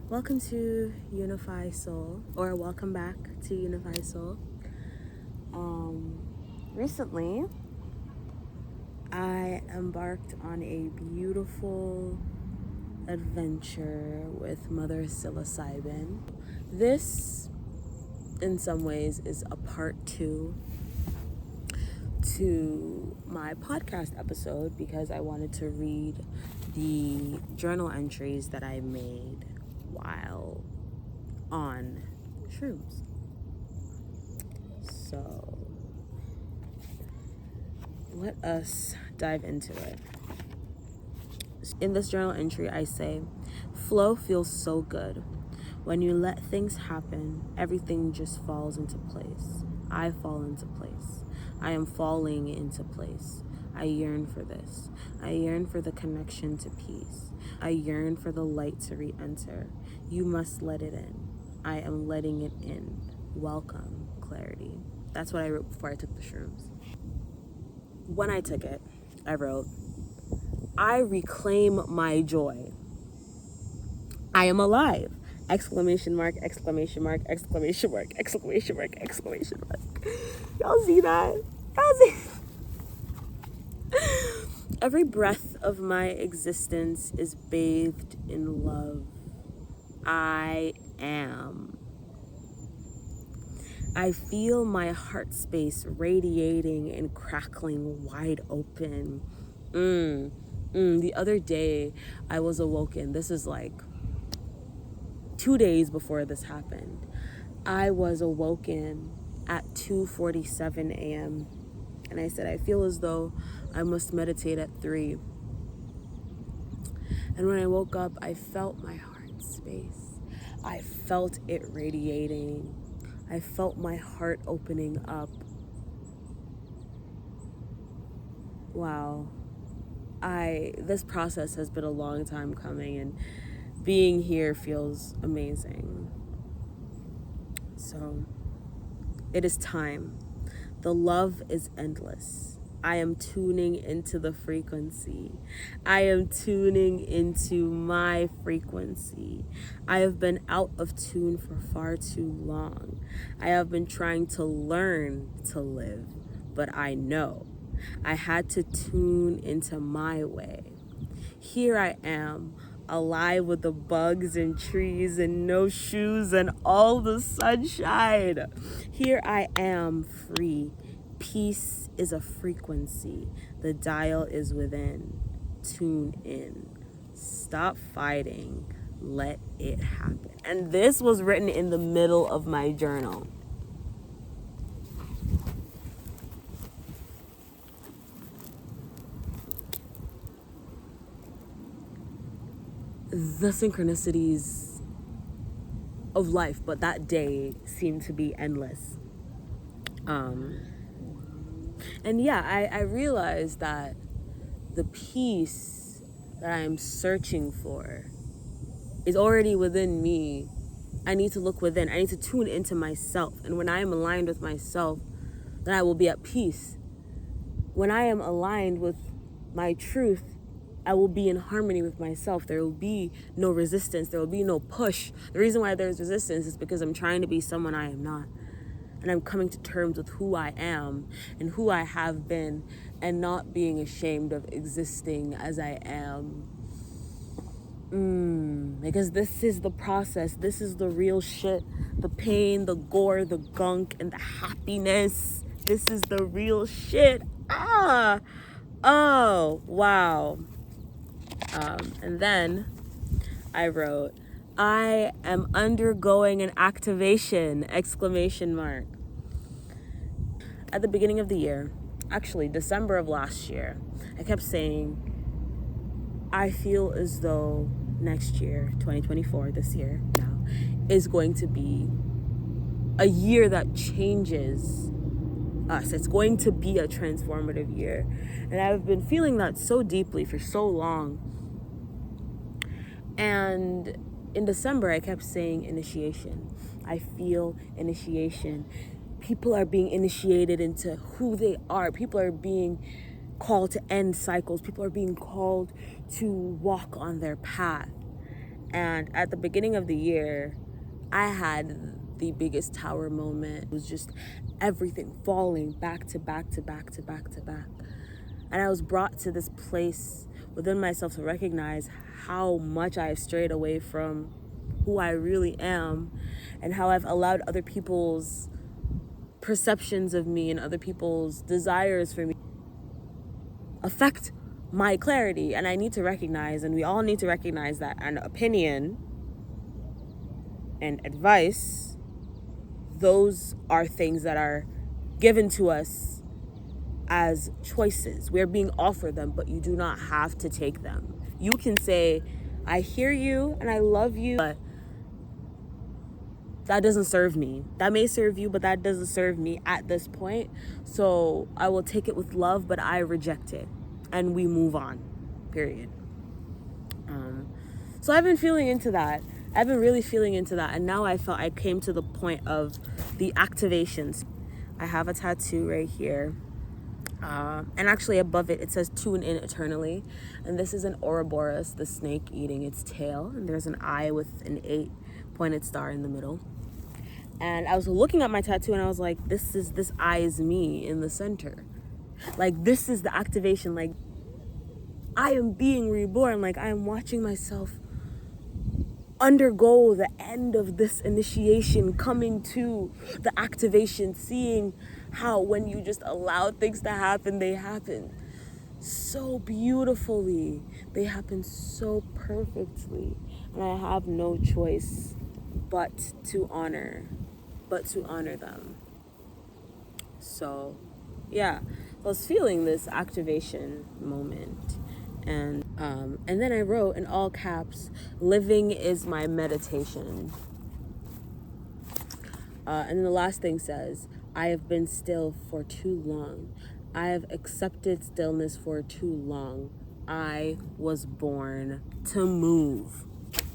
Welcome to Unify Soul, or welcome back to Unify Soul. Recently, I embarked on a beautiful adventure with Mother 𝍊🼼🍊. This, in some ways, is a part 2 to my podcast episode because I wanted to read the journal entries that I made while on shrooms. So let us dive into it. In this journal entry, I say, flow feels so good. When you let things happen, everything just falls into place. I fall into place. I am falling into place. I yearn for this. I yearn for the connection to peace. I yearn for the light to re-enter. You must let it in. I am letting it in. Welcome, clarity. That's what I wrote before I took the shrooms. When I took it, I wrote, I reclaim my joy. I am alive. Exclamation mark, exclamation mark, exclamation mark, exclamation mark, exclamation mark. Y'all see that? Y'all see? Every breath of my existence is bathed in love. I am. I feel my heart space radiating and crackling wide open. The other day, I was awoken. This is like 2 days before this happened. I was awoken at 2:47 a.m. And I said, I feel as though I must meditate at 3. And when I woke up, I felt my heart space. I felt it radiating. I felt my heart opening up. Wow. This process has been a long time coming, and being here feels amazing. So, it is time. The love is endless. I am tuning into the frequency. I am tuning into my frequency. I have been out of tune for far too long. I have been trying to learn to live, but I know I had to tune into my way. Here I am, alive with the bugs and trees and no shoes and all the sunshine. Here I am, free. Peace is a frequency. The dial is within. Tune in. Stop fighting. Let it happen. And this was written in the middle of my journal. The synchronicities of life, but that day seemed to be endless. And yeah, I realized that the peace that I am searching for is already within me. I need to look within. I need to tune into myself. And when I am aligned with myself, then I will be at peace. When I am aligned with my truth, I will be in harmony with myself. There will be no resistance. There will be no push. The reason why there's resistance is because I'm trying to be someone I am not. And I'm coming to terms with who I am and who I have been, and not being ashamed of existing as I am. Because this is the process. This is the real shit. The pain, the gore, the gunk, and the happiness. This is the real shit. Oh, wow. And then I wrote, I am undergoing an activation, exclamation mark. At the beginning of the year, actually December of last year, I kept saying, I feel as though next year, 2024, this year now, is going to be a year that changes us. It's going to be a transformative year. And I've been feeling that so deeply for so long. And in December, I kept saying initiation. I feel initiation. People are being initiated into who they are. People are being called to end cycles. People are being called to walk on their path. And at the beginning of the year, I had the biggest tower moment. It was just everything falling back to back to back to back to back. And I was brought to this place within myself to recognize how much I have strayed away from who I really am, and how I've allowed other people's perceptions of me and other people's desires for me affect my clarity. And I need to recognize, and we all need to recognize, that an opinion and advice, those are things that are given to us as choices. We're being offered them, but you do not have to take them. You can say, I hear you and I love you, but that doesn't serve me. That may serve you, but that doesn't serve me at this point. So I will take it with love, but I reject it. And we move on, period. So I've been feeling into that. I've been really feeling into that. And now I felt I came to the point of the activations. I have a tattoo right here. And actually above it, it says tune in eternally. And this is an Ouroboros, the snake eating its tail. And there's an eye with an 8-pointed star in the middle. And I was looking at my tattoo and I was like, this eye is me in the center. Like, this is the activation. Like, I am being reborn. Like, I am watching myself undergo the end of this initiation, coming to the activation, seeing how when you just allow things to happen, they happen so beautifully. They happen so perfectly. And I have no choice but to honor them. So yeah, I was feeling this activation moment. And then I wrote in all caps, living is my meditation. And the last thing says, I have been still for too long. I have accepted stillness for too long. I was born to move.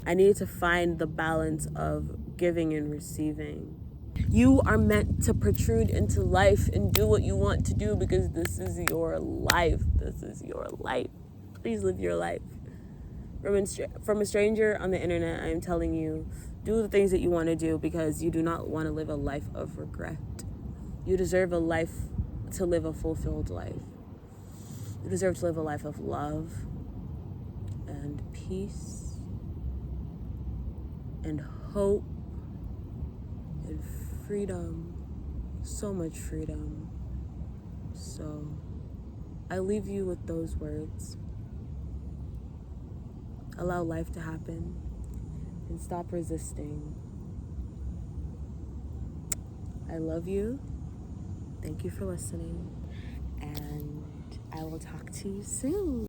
I needed to find the balance of giving and receiving. You are meant to protrude into life and do what you want to do, because this is your life. This is your life. Please live your life. From a stranger on the internet, I am telling you, do the things that you want to do, because you do not want to live a life of regret. You deserve to live a fulfilled life. You deserve to live a life of love and peace and hope and freedom. So much freedom. So I leave you with those words. Allow life to happen and stop resisting. I love you. Thank you for listening, and I will talk to you soon.